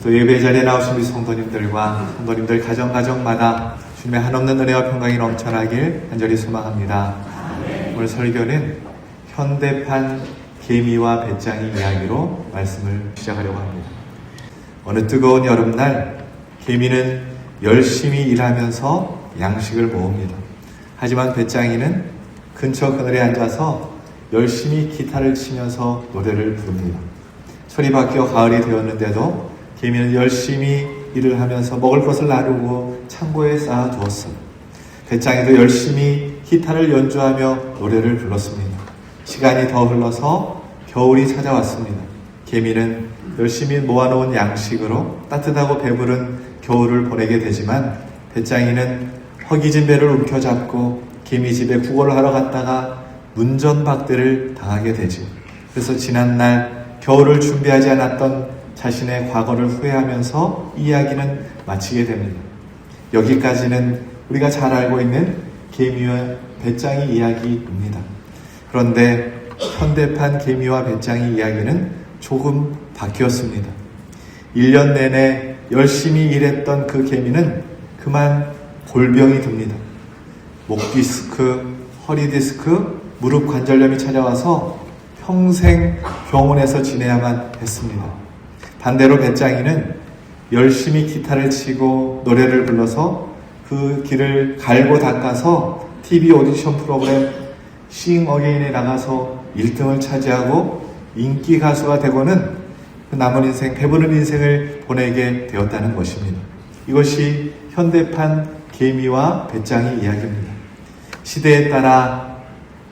또 예배 자리에 나오신 우리 성도님들과 성도님들 가정마다 주님의 한없는 은혜와 평강이 넘쳐나길 간절히 소망합니다. 오늘 설교는 현대판 개미와 배짱이 이야기로 말씀을 시작하려고 합니다. 어느 뜨거운 여름날 개미는 열심히 일하면서 양식을 모읍니다. 하지만 배짱이는 근처 그늘에 앉아서 열심히 기타를 치면서 노래를 부릅니다. 철이 바뀌어 가을이 되었는데도 개미는 열심히 일을 하면서 먹을 것을 나르고 창고에 쌓아두었어요. 배짱이도 열심히 기타를 연주하며 노래를 불렀습니다. 시간이 더 흘러서 겨울이 찾아왔습니다. 개미는 열심히 모아놓은 양식으로 따뜻하고 배부른 겨울을 보내게 되지만 배짱이는 허기진 배를 움켜잡고 개미 집에 구걸을 하러 갔다가 문전박대를 당하게 되죠. 그래서 지난날 겨울을 준비하지 않았던 자신의 과거를 후회하면서 이야기는 마치게 됩니다. 여기까지는 우리가 잘 알고 있는 개미와 배짱이 이야기입니다. 그런데 현대판 개미와 배짱이 이야기는 조금 바뀌었습니다. 1년 내내 열심히 일했던 그 개미는 그만 골병이 듭니다. 목 디스크, 허리 디스크, 무릎 관절염이 찾아와서 평생 병원에서 지내야만 했습니다. 반대로 배짱이는 열심히 기타를 치고 노래를 불러서 그 길을 갈고 닦아서 TV 오디션 프로그램 싱 어게인에 나가서 1등을 차지하고 인기 가수가 되고는 그 남은 인생, 배부른 인생을 보내게 되었다는 것입니다. 이것이 현대판 개미와 배짱이 이야기입니다. 시대에 따라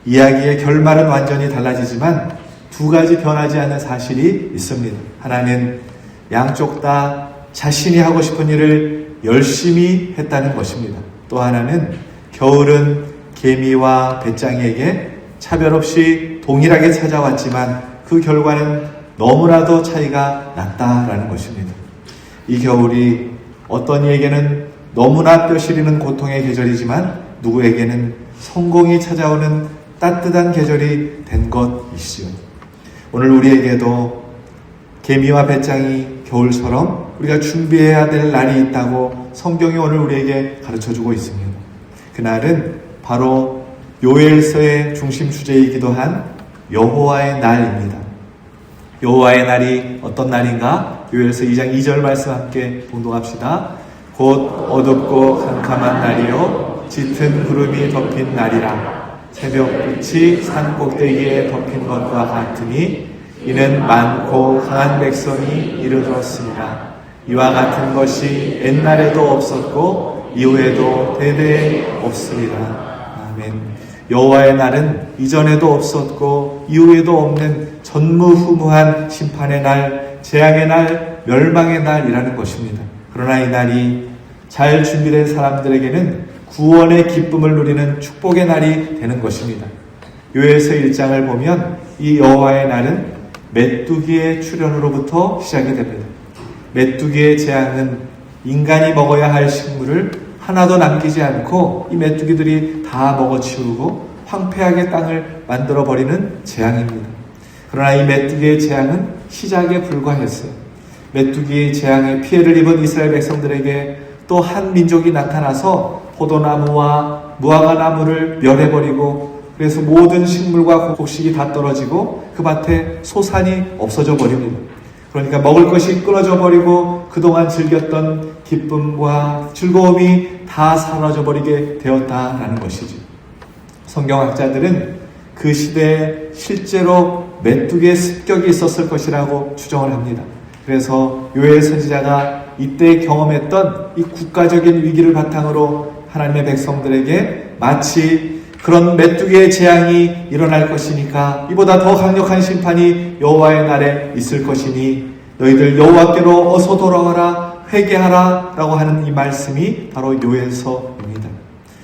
이야기의 결말은 완전히 달라지지만 두 가지 변하지 않는 사실이 있습니다. 하나는 양쪽 다 자신이 하고 싶은 일을 열심히 했다는 것입니다. 또 하나는 겨울은 개미와 배짱이에게 차별 없이 동일하게 찾아왔지만 그 결과는 너무나도 차이가 났다라는 것입니다. 이 겨울이 어떤 이에게는 너무나 뼈 시리는 고통의 계절이지만 누구에게는 성공이 찾아오는 따뜻한 계절이 된 것이지요. 오늘 우리에게도 개미와 배짱이 겨울처럼 우리가 준비해야 될 날이 있다고 성경이 오늘 우리에게 가르쳐주고 있습니다. 그날은 바로 요엘서의 중심 주제이기도 한 여호와의 날입니다. 여호와의 날이 어떤 날인가? 요엘서 2장 2절 말씀 함께 봉독합시다. 곧 어둡고 캄캄한 날이요 짙은 구름이 덮인 날이라. 새벽빛이 산 꼭대기에 덮인 것과 같으니 이는 많고 강한 백성이 이르렀습니다. 이와 같은 것이 옛날에도 없었고 이후에도 대대에 없으리라. 아멘. 여호와의 날은 이전에도 없었고 이후에도 없는 전무후무한 심판의 날, 재앙의 날, 멸망의 날이라는 것입니다. 그러나 이 날이 잘 준비된 사람들에게는 구원의 기쁨을 누리는 축복의 날이 되는 것입니다. 요엘서 1장을 보면 이 여호와의 날은 메뚜기의 출현으로부터 시작이 됩니다. 메뚜기의 재앙은 인간이 먹어야 할 식물을 하나도 남기지 않고 이 메뚜기들이 다 먹어치우고 황폐하게 땅을 만들어버리는 재앙입니다. 그러나 이 메뚜기의 재앙은 시작에 불과했어요. 메뚜기의 재앙에 피해를 입은 이스라엘 백성들에게 또 한 민족이 나타나서 포도나무와 무화과나무를 멸해버리고 그래서 모든 식물과 곡식이 다 떨어지고 그 밭에 소산이 없어져 버립니다. 그러니까 먹을 것이 끊어져 버리고 그동안 즐겼던 기쁨과 즐거움이 다 사라져 버리게 되었다라는 것이죠. 성경학자들은 그 시대에 실제로 메뚜기의 습격이 있었을 것이라고 추정을 합니다. 그래서 요엘 선지자가 이때 경험했던 이 국가적인 위기를 바탕으로 하나님의 백성들에게 마치 그런 메뚜기의 재앙이 일어날 것이니까 이보다 더 강력한 심판이 여호와의 날에 있을 것이니 너희들 여호와께로 어서 돌아와라 회개하라 라고 하는 이 말씀이 바로 요엘서입니다.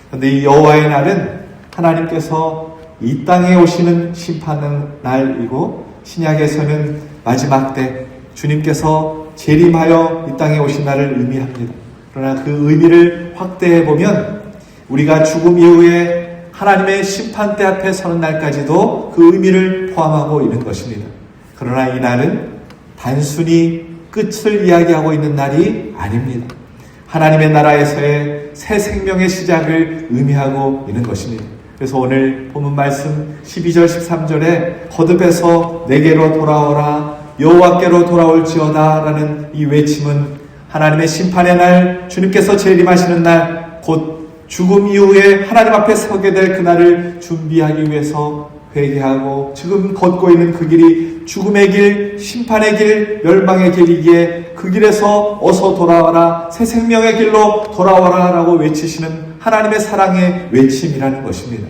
그런데 이 여호와의 날은 하나님께서 이 땅에 오시는 심판의 날이고 신약에서는 마지막 때 주님께서 재림하여 이 땅에 오신 날을 의미합니다. 그러나 그 의미를 확대해 보면 우리가 죽음 이후에 하나님의 심판대 앞에 서는 날까지도 그 의미를 포함하고 있는 것입니다. 그러나 이 날은 단순히 끝을 이야기하고 있는 날이 아닙니다. 하나님의 나라에서의 새 생명의 시작을 의미하고 있는 것입니다. 그래서 오늘 본문 말씀 12절 13절에 거듭해서 내게로 돌아오라 여호와께로 돌아올지어다 라는 이 외침은 하나님의 심판의 날, 주님께서 재림하시는 날, 곧 죽음 이후에 하나님 앞에 서게 될 그날을 준비하기 위해서 회개하고 지금 걷고 있는 그 길이 죽음의 길, 심판의 길, 멸망의 길이기에 그 길에서 어서 돌아와라, 새 생명의 길로 돌아와라 라고 외치시는 하나님의 사랑의 외침이라는 것입니다.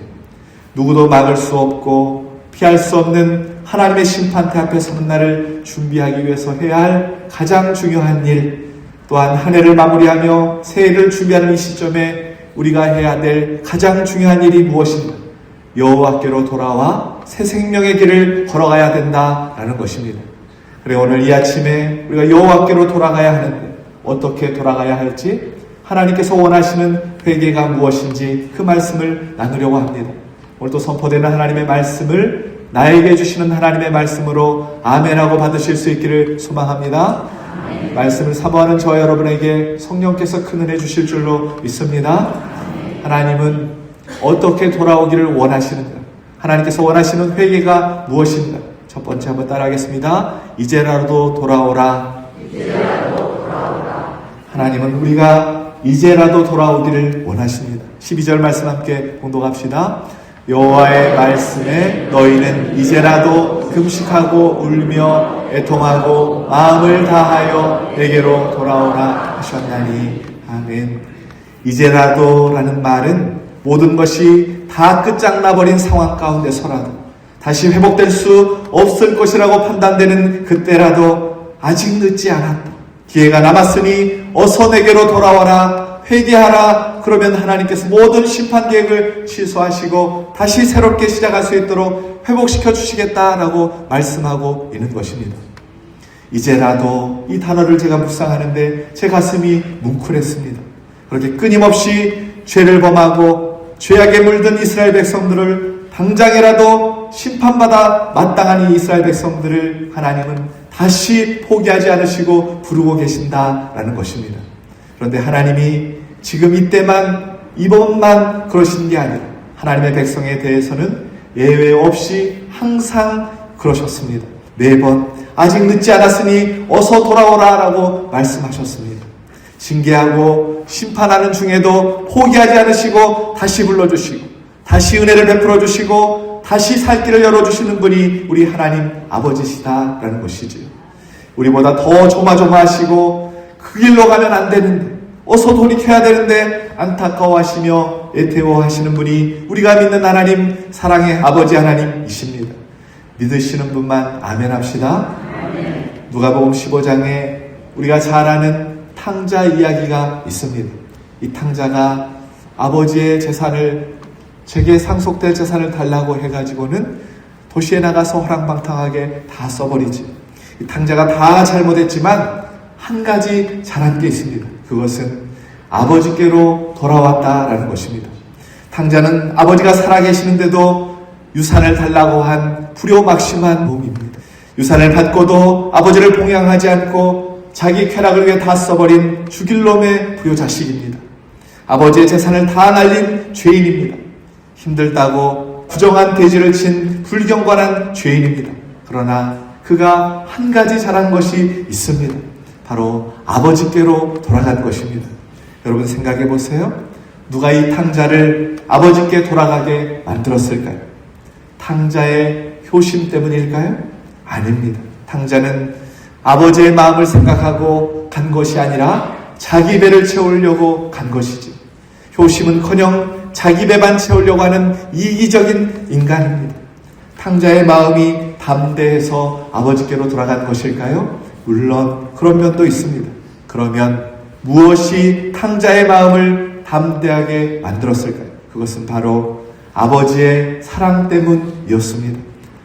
누구도 막을 수 없고 피할 수 없는 하나님의 심판대 앞에 서는 날을 준비하기 위해서 해야 할 가장 중요한 일, 또한 한 해를 마무리하며 새해를 준비하는 이 시점에 우리가 해야 될 가장 중요한 일이 무엇인가? 여호와께로 돌아와 새 생명의 길을 걸어가야 된다라는 것입니다. 그래 오늘 이 아침에 우리가 여호와께로 돌아가야 하는데 어떻게 돌아가야 할지, 하나님께서 원하시는 회개가 무엇인지 그 말씀을 나누려고 합니다. 오늘도 선포되는 하나님의 말씀을 나에게 주시는 하나님의 말씀으로 아멘하고 받으실 수 있기를 소망합니다. 아멘. 말씀을 사모하는 저와 여러분에게 성령께서 큰 은혜 주실 줄로 믿습니다. 아멘. 하나님은 어떻게 돌아오기를 원하시는가? 하나님께서 원하시는 회개가 무엇인가? 첫 번째 한번 따라하겠습니다. 이제라도 돌아오라. 이제라도 돌아오라. 하나님은 우리가 이제라도 돌아오기를 원하십니다. 12절 말씀 함께 공독합시다. 여호와의 말씀에 너희는 이제라도 금식하고 울며 애통하고 마음을 다하여 내게로 돌아오라 하셨나니. 아멘. 이제라도 라는 말은 모든 것이 다 끝장나버린 상황 가운데서라도 다시 회복될 수 없을 것이라고 판단되는 그때라도 아직 늦지 않았다, 기회가 남았으니 어서 내게로 돌아와라, 회개하라. 그러면 하나님께서 모든 심판 계획을 취소하시고 다시 새롭게 시작할 수 있도록 회복시켜 주시겠다라고 말씀하고 있는 것입니다. 이제라도 이 단어를 제가 묵상하는데 제 가슴이 뭉클했습니다. 그렇게 끊임없이 죄를 범하고 죄악에 물든 이스라엘 백성들을 당장이라도 심판받아 마땅한 이 이스라엘 백성들을 하나님은 다시 포기하지 않으시고 부르고 계신다라는 것입니다. 그런데 하나님이 지금 이때만, 이번만 그러신 게 아니라 하나님의 백성에 대해서는 예외 없이 항상 그러셨습니다. 매번 아직 늦지 않았으니 어서 돌아오라 라고 말씀하셨습니다. 징계하고 심판하는 중에도 포기하지 않으시고 다시 불러주시고 다시 은혜를 베풀어 주시고 다시 살 길을 열어주시는 분이 우리 하나님 아버지시다라는 것이지요. 우리보다 더 조마조마하시고 그 길로 가면 안 되는데, 어서 돌이켜야 되는데 안타까워하시며 애태워하시는 분이 우리가 믿는 하나님, 사랑의 아버지 하나님이십니다. 믿으시는 분만 아멘 합시다. 아멘. 누가복음 15장에 우리가 잘 아는 탕자 이야기가 있습니다. 이 탕자가 아버지의 재산을, 제게 상속될 재산을 달라고 해가지고는 도시에 나가서 허랑방탕하게 다 써버리지. 이 탕자가 다 잘못했지만 한 가지 잘한 게 있습니다. 그것은 아버지께로 돌아왔다라는 것입니다. 탕자는 아버지가 살아계시는데도 유산을 달라고 한 불효막심한 놈입니다. 유산을 받고도 아버지를 봉양하지 않고 자기 쾌락을 위해 다 써버린 죽일 놈의 불효자식입니다. 아버지의 재산을 다 날린 죄인입니다. 힘들다고 부정한 대지를 친 불경건한 죄인입니다. 그러나 그가 한 가지 잘한 것이 있습니다. 바로 아버지께로 돌아간 것입니다. 여러분 생각해 보세요. 누가 이 탕자를 아버지께 돌아가게 만들었을까요? 탕자의 효심 때문일까요? 아닙니다. 탕자는 아버지의 마음을 생각하고 간 것이 아니라 자기 배를 채우려고 간 것이지. 효심은커녕 자기 배만 채우려고 하는 이기적인 인간입니다. 탕자의 마음이 담대해서 아버지께로 돌아간 것일까요? 물론 그런 면도 있습니다. 그러면 무엇이 탕자의 마음을 담대하게 만들었을까요? 그것은 바로 아버지의 사랑 때문이었습니다.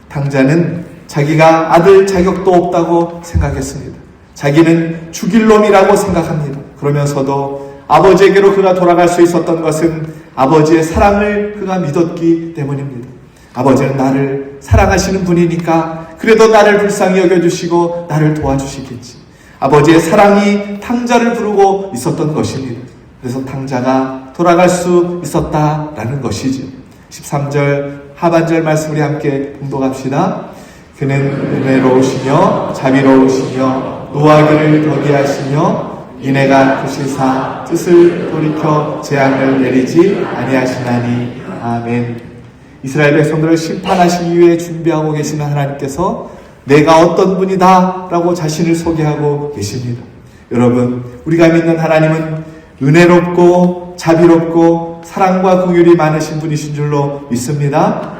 탕자는 자기가 아들 자격도 없다고 생각했습니다. 자기는 죽일 놈이라고 생각합니다. 그러면서도 아버지에게로 그가 돌아갈 수 있었던 것은 아버지의 사랑을 그가 믿었기 때문입니다. 아버지는 나를 사랑하시는 분이니까 그래도 나를 불쌍히 여겨주시고 나를 도와주시겠지. 아버지의 사랑이 탕자를 부르고 있었던 것입니다. 그래서 탕자가 돌아갈 수 있었다라는 것이죠. 13절 하반절 말씀 우리 함께 봉독합시다. 그는 은혜로우시며 자비로우시며 노하기를 더디하시며 인애가 크시사 뜻을 돌이켜 재앙을 내리지 아니하시나니. 아멘. 이스라엘 백성들을 심판하시기 위해 준비하고 계시는 하나님께서 내가 어떤 분이다 라고 자신을 소개하고 계십니다. 여러분, 우리가 믿는 하나님은 은혜롭고 자비롭고 사랑과 긍휼이 많으신 분이신 줄로 믿습니다.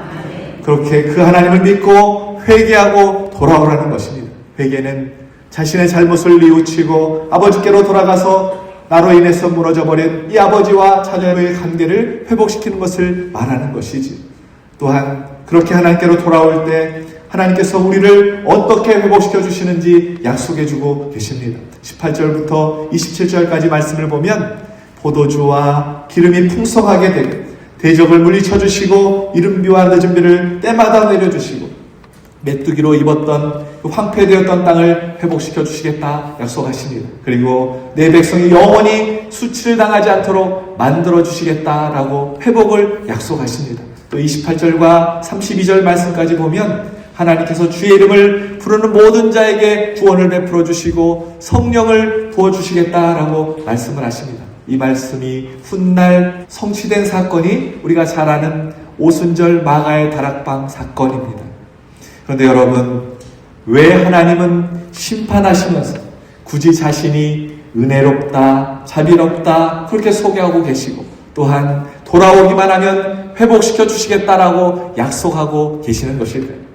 그렇게 그 하나님을 믿고 회개하고 돌아오라는 것입니다. 회개는 자신의 잘못을 뉘우치고 아버지께로 돌아가서 나로 인해서 무너져버린 이 아버지와 자녀의 관계를 회복시키는 것을 말하는 것이지. 또한 그렇게 하나님께로 돌아올 때 하나님께서 우리를 어떻게 회복시켜 주시는지 약속해 주고 계십니다. 18절부터 27절까지 말씀을 보면 포도주와 기름이 풍성하게 되고 대적을 물리쳐 주시고 이른비와 늦은비를 때마다 내려주시고 메뚜기로 입었던 그 황폐되었던 땅을 회복시켜 주시겠다 약속하십니다. 그리고 내 백성이 영원히 수치를 당하지 않도록 만들어 주시겠다라고 회복을 약속하십니다. 또 28절과 32절 말씀까지 보면 하나님께서 주의 이름을 부르는 모든 자에게 구원을 베풀어 주시고 성령을 부어주시겠다라고 말씀을 하십니다. 이 말씀이 훗날 성취된 사건이 우리가 잘 아는 오순절 마가의 다락방 사건입니다. 그런데 여러분, 왜 하나님은 심판하시면서 굳이 자신이 은혜롭다, 자비롭다 그렇게 소개하고 계시고 또한 돌아오기만 하면 회복시켜 주시겠다라고 약속하고 계시는 것일까요?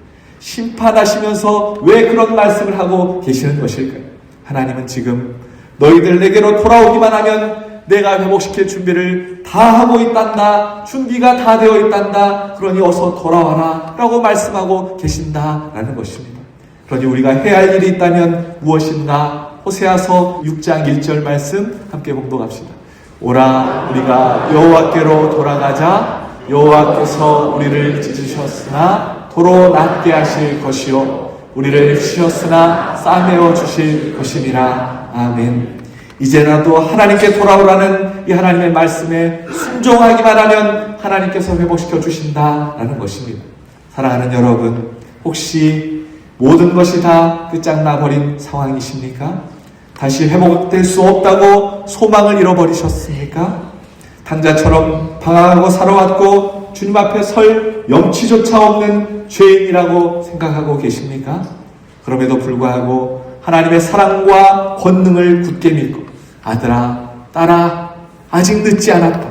심판하시면서 왜 그런 말씀을 하고 계시는 것일까요? 하나님은 지금 너희들 내게로 돌아오기만 하면 내가 회복시킬 준비를 다 하고 있단다. 준비가 다 되어 있단다. 그러니 어서 돌아와라 라고 말씀하고 계신다라는 것입니다. 그러니 우리가 해야 할 일이 있다면 무엇인가? 호세아서 6장 1절 말씀 함께 봉독합시다. 오라 우리가 여호와께로 돌아가자. 여호와께서 우리를 찢으셨으나 도로 낫게 하실 것이요 우리를 치셨으나 싸매어 주실 것임이라. 아멘. 이제라도 하나님께 돌아오라는 이 하나님의 말씀에 순종하기만 하면 하나님께서 회복시켜 주신다라는 것입니다. 사랑하는 여러분, 혹시 모든 것이 다 끝장나버린 상황이십니까? 다시 회복될 수 없다고 소망을 잃어버리셨습니까? 탕자처럼 방황하고 살아왔고 주님 앞에 설 염치조차 없는 죄인이라고 생각하고 계십니까? 그럼에도 불구하고 하나님의 사랑과 권능을 굳게 믿고 아들아, 딸아, 아직 늦지 않았다.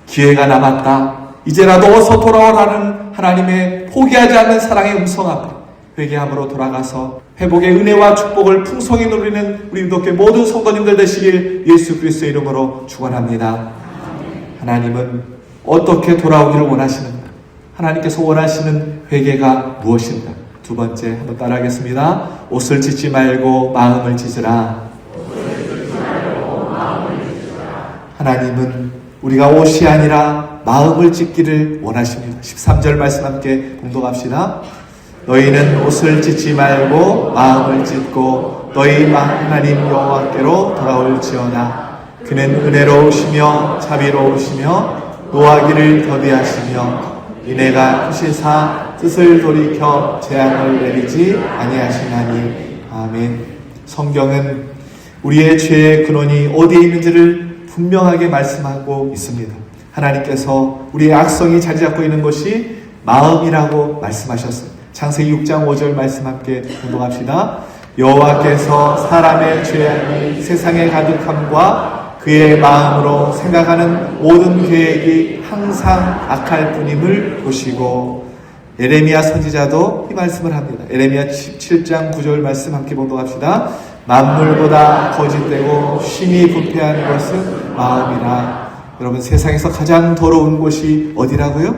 기회가 남았다. 이제라도 어서 돌아오라는 하나님의 포기하지 않는 사랑의 음성 앞에 회개함으로 돌아가서 회복의 은혜와 축복을 풍성히 누리는 우리 기독교 모든 성도님들 되시길 예수 그리스도의 이름으로 축원합니다. 하나님은 어떻게 돌아오기를 원하시는가? 하나님께서 원하시는 회개가 무엇인가? 두 번째 한번 따라하겠습니다. 옷을 찢지 말고 마음을 찢으라. 하나님은 우리가 옷이 아니라 마음을 찢기를 원하십니다. 13절 말씀 함께 공독합시다. 너희는 옷을 찢지 말고 마음을 찢고 너희 하나님 여호와께로 돌아올지어다. 그는 은혜로우시며 자비로우시며 노하기를 더디하시며 인애가 크시사 뜻을 돌이켜 재앙을 내리지 아니하시나니. 아멘. 성경은 우리의 죄의 근원이 어디에 있는지를 분명하게 말씀하고 있습니다. 하나님께서 우리의 악성이 자리 잡고 있는 것이 마음이라고 말씀하셨습니다. 창세기 6장 5절 말씀 함께 공독합시다. 여호와께서 사람의 죄악이 세상에 가득함과 그의 마음으로 생각하는 모든 계획이 항상 악할 뿐임을 보시고. 에레미야 선지자도 이 말씀을 합니다. 에레미야 17장 9절 말씀 함께 봉독합시다. 만물보다 거짓되고 심히 부패한 것은 마음이라. 여러분, 세상에서 가장 더러운 곳이 어디라고요?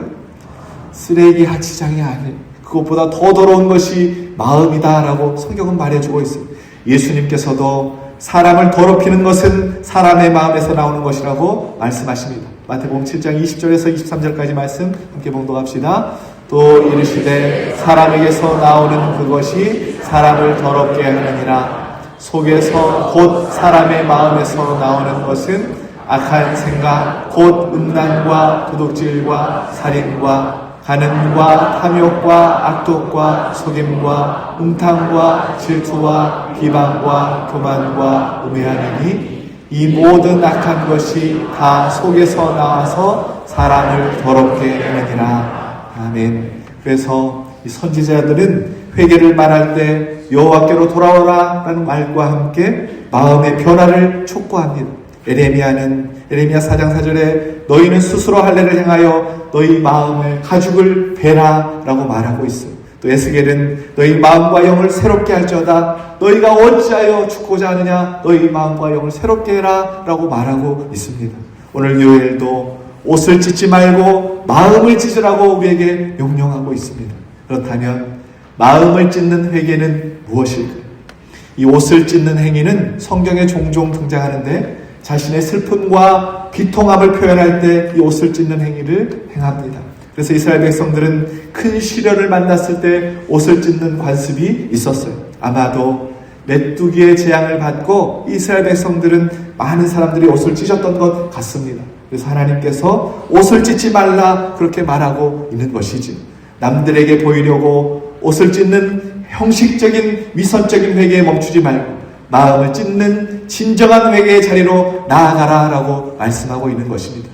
쓰레기 하치장이 아니에요. 그것보다 더 더러운 것이 마음이다라고 성경은 말해주고 있습니다. 예수님께서도 사람을 더럽히는 것은 사람의 마음에서 나오는 것이라고 말씀하십니다. 마태복음 7장 20절에서 23절까지 말씀 함께 봉독합시다. 또 이르시되 사람에게서 나오는 그것이 사람을 더럽게 하느니라. 속에서 곧 사람의 마음에서 나오는 것은 악한 생각, 곧 음란과 도둑질과 살인과 간음과 탐욕과 악독과 속임과 음탕과 질투와 비방과 교만과 우매하느니 이 모든 악한 것이 다 속에서 나와서 사람을 더럽게 하느니라. 아멘. 그래서 이 선지자들은 회개를 말할 때 여호와께로 돌아오라 라는 말과 함께 마음의 변화를 촉구합니다. 에레미야 4장 4절에 너희는 스스로 할 일을 행하여 너희 마음을 가죽을 베라 라고 말하고 있어요. 또 에스겔은 너희 마음과 영을 새롭게 할지어다. 너희가 어찌하여 죽고자 하느냐. 너희 마음과 영을 새롭게 해라 라고 말하고 있습니다. 오늘 요엘도 옷을 찢지 말고 마음을 찢으라고 우리에게 명령하고 있습니다. 그렇다면 마음을 찢는 회개는 무엇일까요? 이 옷을 찢는 행위는 성경에 종종 등장하는데 자신의 슬픔과 비통함을 표현할 때 이 옷을 찢는 행위를 행합니다. 그래서 이스라엘 백성들은 큰 시련을 만났을 때 옷을 찢는 관습이 있었어요. 아마도 메뚜기의 재앙을 받고 이스라엘 백성들은 많은 사람들이 옷을 찢었던 것 같습니다. 그래서 하나님께서 옷을 찢지 말라 그렇게 말하고 있는 것이지. 남들에게 보이려고 옷을 찢는 형식적인 위선적인 회개에 멈추지 말고 마음을 찢는 진정한 회개의 자리로 나아가라라고 말씀하고 있는 것입니다.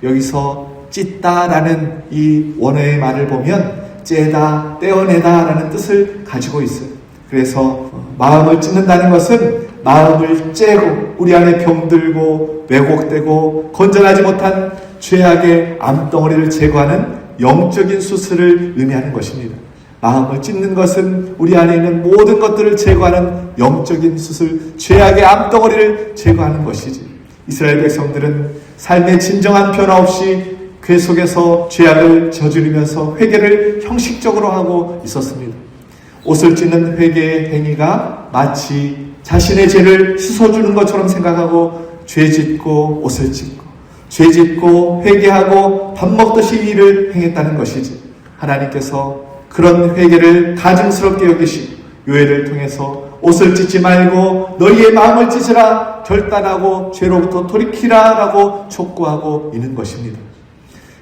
여기서 찢다라는 이 원어의 말을 보면 째다, 떼어내다라는 뜻을 가지고 있어요. 그래서 마음을 찢는다는 것은 마음을 째고 우리 안에 병들고 왜곡되고 건전하지 못한 죄악의 암덩어리를 제거하는 영적인 수술을 의미하는 것입니다. 마음을 찢는 것은 우리 안에 있는 모든 것들을 제거하는 영적인 수술, 죄악의 암덩어리를 제거하는 것이지. 이스라엘 백성들은 삶의 진정한 변화 없이 그 속에서 죄악을 저지르면서 회개를 형식적으로 하고 있었습니다. 옷을 찢는 회개의 행위가 마치 자신의 죄를 씻어주는 것처럼 생각하고 죄 짓고 옷을 찢고 죄 짓고 회개하고 밥 먹듯이 이 일을 행했다는 것이지. 하나님께서 그런 회개를 가증스럽게 여기시고 요엘을 통해서 옷을 찢지 말고 너희의 마음을 찢으라, 결단하고 죄로부터 돌이키라 라고 촉구하고 있는 것입니다.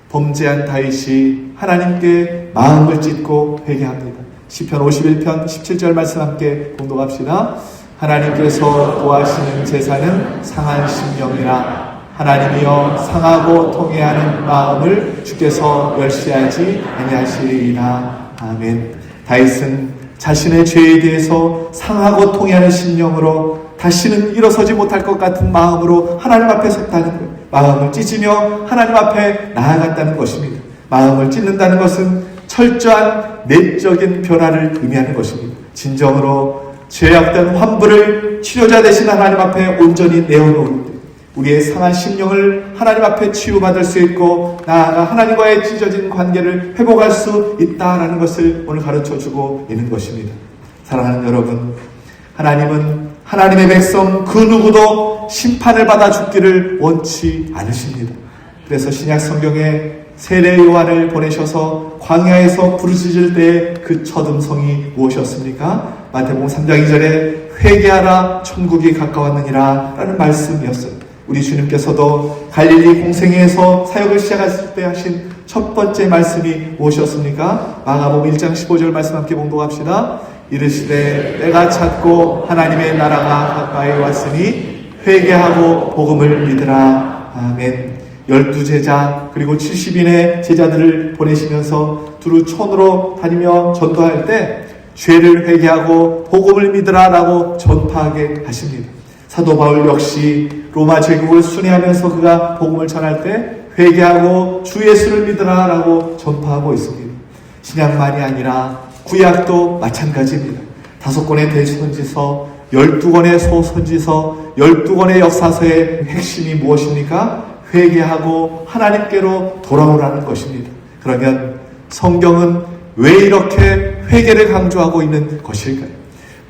범죄한 다윗이 하나님께 마음을 찢고 회개합니다. 시편 51편 17절 말씀 함께 봉독합시다. 하나님께서 구하시는 제사는 상한 심령이라. 하나님이여 상하고 통회하는 마음을 주께서 멸시하지 아니하시리이다. 아멘. 다윗은 자신의 죄에 대해서 상하고 통회하는 심령으로 다시는 일어서지 못할 것 같은 마음으로 하나님 앞에 섰다는 것, 마음을 찢으며 하나님 앞에 나아갔다는 것입니다. 마음을 찢는다는 것은 철저한 내적인 변화를 의미하는 것입니다. 진정으로 죄악된 환부를 치료자 되신 하나님 앞에 온전히 내어놓을 때 우리의 상한 심령을 하나님 앞에 치유받을 수 있고 나아가 하나님과의 찢어진 관계를 회복할 수 있다라는 것을 오늘 가르쳐주고 있는 것입니다. 사랑하는 여러분, 하나님은 하나님의 백성 그 누구도 심판을 받아 죽기를 원치 않으십니다. 그래서 신약 성경에 세례 요한을 보내셔서 광야에서 부르짖을 때의 그 첫 음성이 무엇이었습니까? 마태복음 3장 2절에 회개하라 천국이 가까웠느니라 라는 말씀이었어요. 우리 주님께서도 갈릴리 공생애에서 사역을 시작했을 때 하신 첫 번째 말씀이 무엇이었습니까? 마가복음 1장 15절 말씀 함께 봉독합시다. 이르시되 때가 찼고 하나님의 나라가 가까이 왔으니 회개하고 복음을 믿으라. 아멘. 12제자 그리고 70인의 제자들을 보내시면서 두루 촌으로 다니며 전도할 때 죄를 회개하고 복음을 믿으라 라고 전파하게 하십니다. 사도 바울 역시 로마 제국을 순회하면서 그가 복음을 전할 때 회개하고 주 예수를 믿으라 라고 전파하고 있습니다. 신약만이 아니라 구약도 마찬가지입니다. 5권의 대선지서, 12권의 소선지서, 12권의 역사서의 핵심이 무엇입니까? 회개하고 하나님께로 돌아오라는 것입니다. 그러면 성경은 왜 이렇게 회개를 강조하고 있는 것일까요?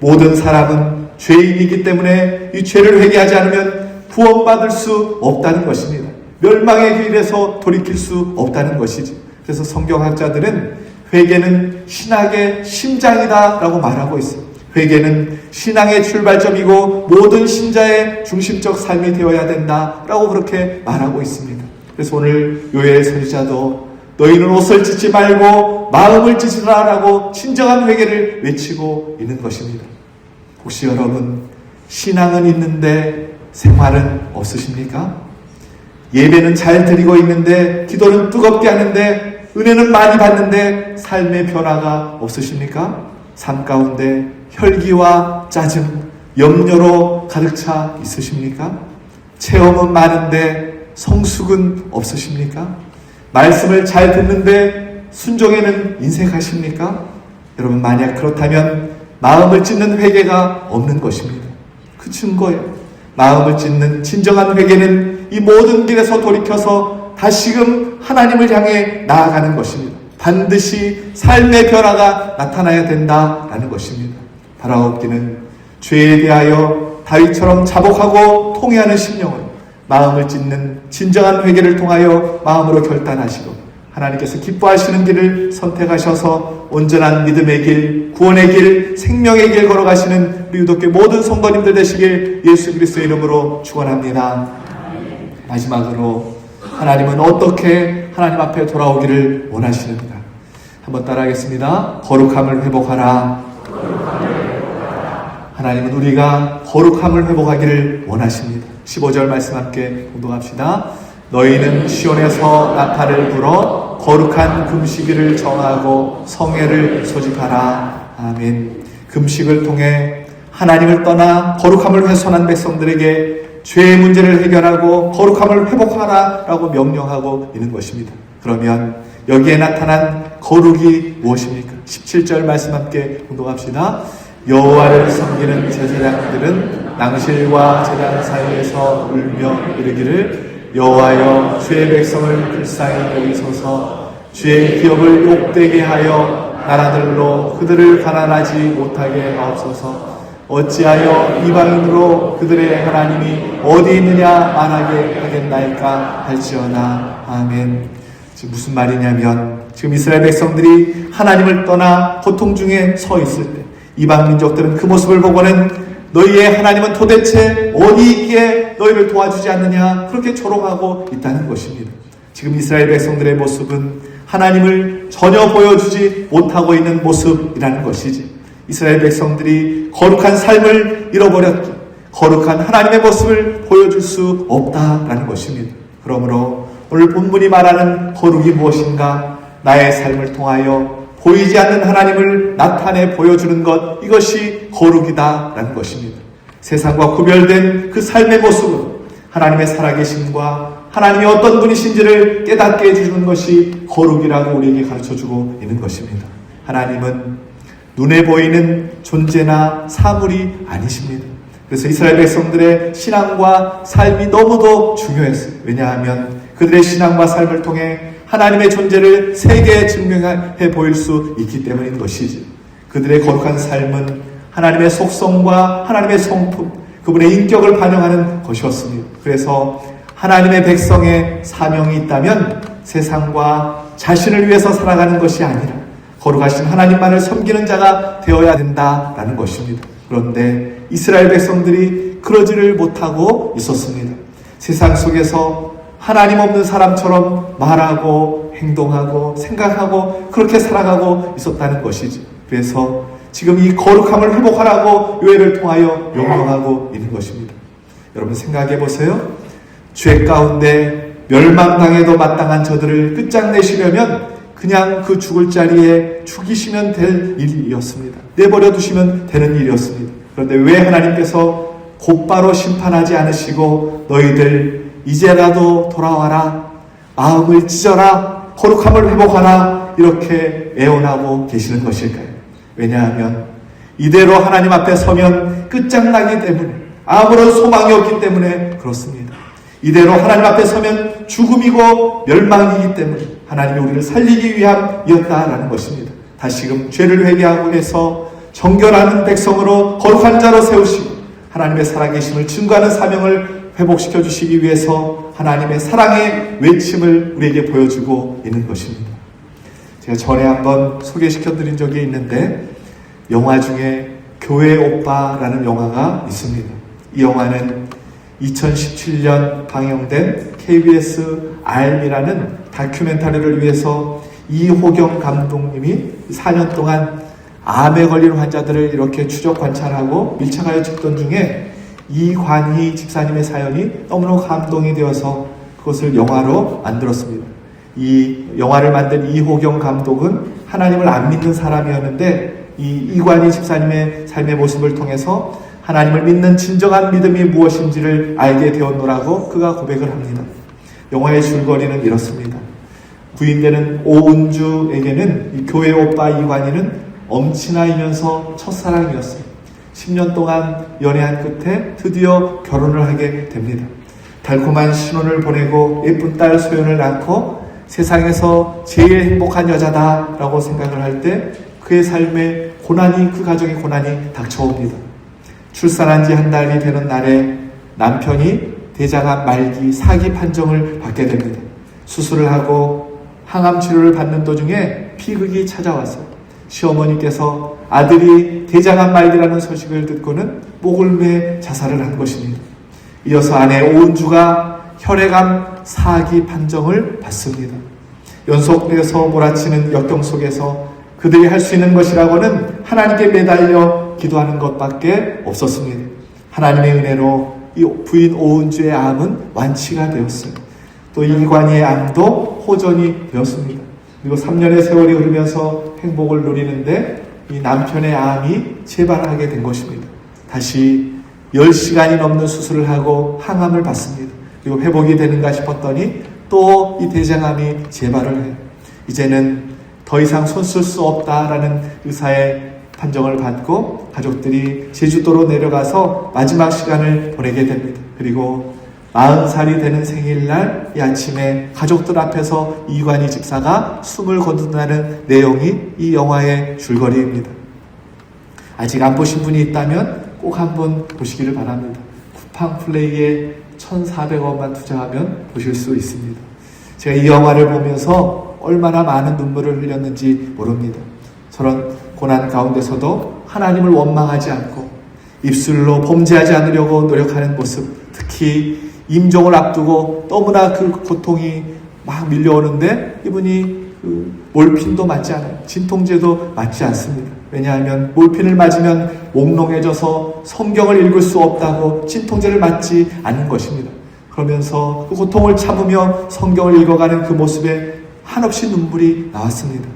모든 사람은 죄인이기 때문에 이 죄를 회개하지 않으면 구원받을 수 없다는 것입니다. 멸망의 길에서 돌이킬 수 없다는 것이지. 그래서 성경학자들은 회개는 신학의 심장이다 라고 말하고 있어요. 회개는 신앙의 출발점이고 모든 신자의 중심적 삶이 되어야 된다라고 그렇게 말하고 있습니다. 그래서 오늘 요엘 선지자도 너희는 옷을 찢지 말고 마음을 찢으라라고 진정한 회개를 외치고 있는 것입니다. 혹시 여러분 신앙은 있는데 생활은 없으십니까? 예배는 잘 드리고 있는데 기도는 뜨겁게 하는데 은혜는 많이 받는데 삶의 변화가 없으십니까? 삶 가운데 혈기와 짜증, 염려로 가득 차 있으십니까? 체험은 많은데 성숙은 없으십니까? 말씀을 잘 듣는데 순종에는 인색하십니까? 여러분 만약 그렇다면 마음을 찢는 회개가 없는 것입니다. 그 증거예요. 마음을 찢는 진정한 회개는 이 모든 길에서 돌이켜서 다시금 하나님을 향해 나아가는 것입니다. 반드시 삶의 변화가 나타나야 된다라는 것입니다. 바라옵기는 죄에 대하여 다윗처럼 자복하고 통회하는 심령을 마음을 찢는 진정한 회개를 통하여 마음으로 결단하시고 하나님께서 기뻐하시는 길을 선택하셔서 온전한 믿음의 길, 구원의 길, 생명의 길 걸어가시는 우리 유독교 모든 성도님들 되시길 예수 그리스도의 이름으로 축원합니다. 마지막으로 하나님은 어떻게 하나님 앞에 돌아오기를 원하시는가? 한번 따라하겠습니다. 거룩함을 회복하라. 하나님은 우리가 거룩함을 회복하기를 원하십니다. 15절 말씀 함께 공동합시다. 너희는 시온에서 나팔을 불어 거룩한 금식일을 정하고 성회를 소집하라. 아멘. 금식을 통해 하나님을 떠나 거룩함을 훼손한 백성들에게 죄의 문제를 해결하고 거룩함을 회복하라 라고 명령하고 있는 것입니다. 그러면 여기에 나타난 거룩이 무엇입니까? 17절 말씀 함께 공동합시다. 여호와를 섬기는 제사장들은 낭실과 제단 사이에서 울며 이르기를 여호와여 주의 백성을 불쌍히 여기소서 주의 기업을 욕되게 하여 나라들로 그들을 가난하지 못하게 하옵소서. 어찌하여 이방인으로 그들의 하나님이 어디 있느냐 말하게 하겠나이까 할지어다. 아멘. 지금 무슨 말이냐면 지금 이스라엘 백성들이 하나님을 떠나 고통 중에 서 있을 때 이방 민족들은 그 모습을 보고는 너희의 하나님은 도대체 어디 있기에 너희를 도와주지 않느냐 그렇게 조롱하고 있다는 것입니다. 지금 이스라엘 백성들의 모습은 하나님을 전혀 보여주지 못하고 있는 모습이라는 것이지. 이스라엘 백성들이 거룩한 삶을 잃어버렸기, 거룩한 하나님의 모습을 보여줄 수 없다라는 것입니다. 그러므로 오늘 본문이 말하는 거룩이 무엇인가? 나의 삶을 통하여 보이지 않는 하나님을 나타내 보여주는 것, 이것이 거룩이다라는 것입니다. 세상과 구별된 그 삶의 모습은 하나님의 살아계심과 하나님이 어떤 분이신지를 깨닫게 해주는 것이 거룩이라고 우리에게 가르쳐주고 있는 것입니다. 하나님은 눈에 보이는 존재나 사물이 아니십니다. 그래서 이스라엘 백성들의 신앙과 삶이 너무도 중요했어요. 왜냐하면 그들의 신앙과 삶을 통해 하나님의 존재를 세계에 증명해 보일 수 있기 때문인 것이지. 그들의 거룩한 삶은 하나님의 속성과 하나님의 성품, 그분의 인격을 반영하는 것이었습니다. 그래서 하나님의 백성의 사명이 있다면 세상과 자신을 위해서 살아가는 것이 아니라 거룩하신 하나님만을 섬기는 자가 되어야 된다라는 것입니다. 그런데 이스라엘 백성들이 그러지를 못하고 있었습니다. 세상 속에서 하나님 없는 사람처럼 말하고 행동하고 생각하고 그렇게 살아가고 있었다는 것이지. 그래서 지금 이 거룩함을 회복하라고 요엘을 통하여 명령하고 있는 것입니다. 여러분 생각해 보세요. 죄 가운데 멸망당해도 마땅한 저들을 끝장내시려면 그냥 그 죽을 자리에 죽이시면 될 일이었습니다. 내버려 두시면 되는 일이었습니다. 그런데 왜 하나님께서 곧바로 심판하지 않으시고 너희들 이제라도 돌아와라, 마음을 찢어라, 거룩함을 회복하라 이렇게 애원하고 계시는 것일까요? 왜냐하면 이대로 하나님 앞에 서면 끝장나기 때문에, 아무런 소망이 없기 때문에 그렇습니다. 이대로 하나님 앞에 서면 죽음이고 멸망이기 때문에 하나님이 우리를 살리기 위함이었다라는 것입니다. 다시금 죄를 회개하고 해서 정결하는 백성으로 거룩한 자로 세우시고 하나님의 살아계심을 증거하는 사명을 회복시켜 주시기 위해서 하나님의 사랑의 외침을 우리에게 보여주고 있는 것입니다. 제가 전에 한번 소개시켜 드린 적이 있는데 영화 중에 교회 오빠라는 영화가 있습니다. 이 영화는 2017년 방영된 KBS 알미라는 다큐멘터리를 위해서 이호경 감독님이 4년 동안 암에 걸린 환자들을 이렇게 추적 관찰하고 밀착하여 찍던 중에 이관희 집사님의 사연이 너무너무 감동이 되어서 그것을 영화로 만들었습니다. 이 영화를 만든 이호경 감독은 하나님을 안 믿는 사람이었는데 이관희 집사님의 삶의 모습을 통해서 하나님을 믿는 진정한 믿음이 무엇인지를 알게 되었노라고 그가 고백을 합니다. 영화의 줄거리는 이렇습니다. 부인되는 오은주에게는 이 교회 오빠 이관희는 엄친아이면서 첫사랑이었어요. 10년 동안 연애한 끝에 드디어 결혼을 하게 됩니다. 달콤한 신혼을 보내고 예쁜 딸 소연을 낳고 세상에서 제일 행복한 여자다라고 생각을 할 때 그의 삶에 고난이, 그 가정의 고난이 닥쳐옵니다. 출산한 지 한 달이 되는 날에 남편이 대장암 말기 4기 판정을 받게 됩니다. 수술을 하고 항암 치료를 받는 도중에 비극이 찾아왔어요. 시어머니께서 아들이 대장암 말기라는 소식을 듣고는 목을 매 자살을 한 것입니다. 이어서 아내 오은주가 혈액암 4기 판정을 받습니다. 연속돼서 몰아치는 역경 속에서 그들이 할 수 있는 것이라고는 하나님께 매달려 기도하는 것밖에 없었습니다. 하나님의 은혜로 이 부인 오은주의 암은 완치가 되었어요. 또 이관희의 암도 호전이 되었습니다. 그리고 3년의 세월이 흐르면서 행복을 누리는데 이 남편의 암이 재발하게 된 것입니다. 다시 10시간이 넘는 수술을 하고 항암을 받습니다. 그리고 회복이 되는가 싶었더니 또 이 대장암이 재발을 해요. 이제는 더 이상 손 쓸 수 없다라는 의사의 판정을 받고 가족들이 제주도로 내려가서 마지막 시간을 보내게 됩니다. 그리고 40살이 되는 생일날 이 아침에 가족들 앞에서 이관희 집사가 숨을 거둔다는 내용이 이 영화의 줄거리입니다. 아직 안 보신 분이 있다면 꼭 한번 보시기를 바랍니다. 쿠팡 플레이에 1,400원만 투자하면 보실 수 있습니다. 제가 이 영화를 보면서 얼마나 많은 눈물을 흘렸는지 모릅니다. 저런 고난 가운데서도 하나님을 원망하지 않고 입술로 범죄하지 않으려고 노력하는 모습, 특히 임종을 앞두고 너무나 그 고통이 막 밀려오는데 이분이 몰핀도 맞지 않아요. 진통제도 맞지 않습니다. 왜냐하면 몰핀을 맞으면 몽롱해져서 성경을 읽을 수 없다고 진통제를 맞지 않는 것입니다. 그러면서 그 고통을 참으며 성경을 읽어가는 그 모습에 한없이 눈물이 나왔습니다.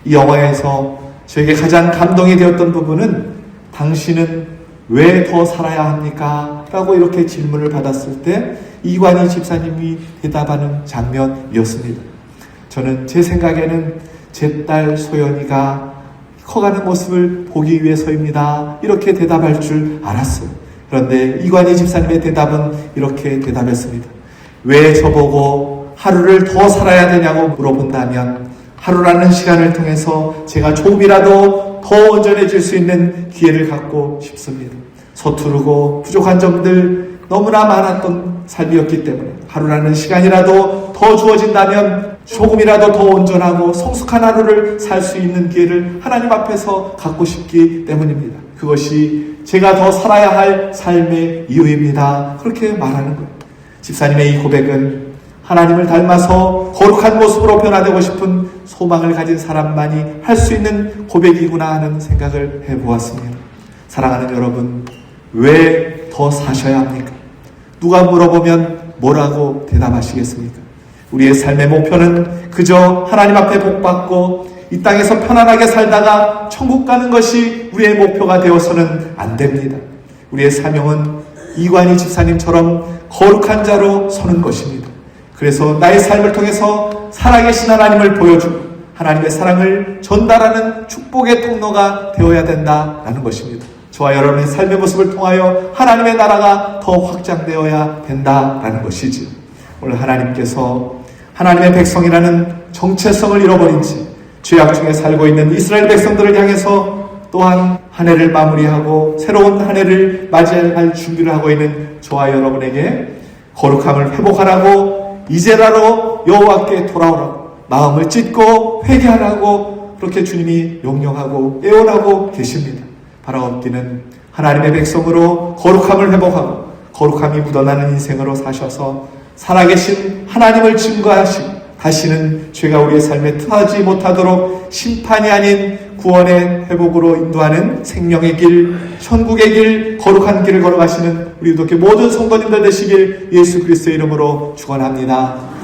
이 영화에서 저에게 가장 감동이 되었던 부분은 당신은 왜 더 살아야 합니까? 라고 이렇게 질문을 받았을 때 이관희 집사님이 대답하는 장면이었습니다. 저는 제 생각에는 제 딸 소연이가 커가는 모습을 보기 위해서입니다. 이렇게 대답할 줄 알았어요. 그런데 이관희 집사님의 대답은 이렇게 대답했습니다. 왜 저보고 하루를 더 살아야 되냐고 물어본다면 하루라는 시간을 통해서 제가 조금이라도 더 온전해질 수 있는 기회를 갖고 싶습니다. 서투르고 부족한 점들 너무나 많았던 삶이었기 때문에 하루라는 시간이라도 더 주어진다면 조금이라도 더 온전하고 성숙한 하루를 살 수 있는 기회를 하나님 앞에서 갖고 싶기 때문입니다. 그것이 제가 더 살아야 할 삶의 이유입니다. 그렇게 말하는 거예요. 집사님의 이 고백은 하나님을 닮아서 거룩한 모습으로 변화되고 싶은 소망을 가진 사람만이 할 수 있는 고백이구나 하는 생각을 해보았습니다. 사랑하는 여러분, 왜 더 사셔야 합니까? 누가 물어보면 뭐라고 대답하시겠습니까? 우리의 삶의 목표는 그저 하나님 앞에 복받고 이 땅에서 편안하게 살다가 천국 가는 것이 우리의 목표가 되어서는 안 됩니다. 우리의 사명은 이관희 집사님처럼 거룩한 자로 서는 것입니다. 그래서 나의 삶을 통해서 살아계신 하나님을 보여주고 하나님의 사랑을 전달하는 축복의 통로가 되어야 된다라는 것입니다. 저와 여러분의 삶의 모습을 통하여 하나님의 나라가 더 확장되어야 된다라는 것이지요. 오늘 하나님께서 하나님의 백성이라는 정체성을 잃어버린 채 죄악 중에 살고 있는 이스라엘 백성들을 향해서 또한 한 해를 마무리하고 새로운 한 해를 맞이할 준비를 하고 있는 저와 여러분에게 거룩함을 회복하라고 이제라도 여호와께 돌아오라고 마음을 찢고 회개하라고 그렇게 주님이 명령하고 애원하고 계십니다. 바라옵기는 하나님의 백성으로 거룩함을 회복하고 거룩함이 묻어나는 인생으로 사셔서 살아계신 하나님을 증거하시고 다시는 죄가 우리의 삶에 트하지 못하도록 심판이 아닌 구원의 회복으로 인도하는 생명의 길, 천국의 길, 거룩한 길을 걸어가시는 우리 이렇게 모든 성도님들 되시길 예수 그리스도의 이름으로 축원합니다.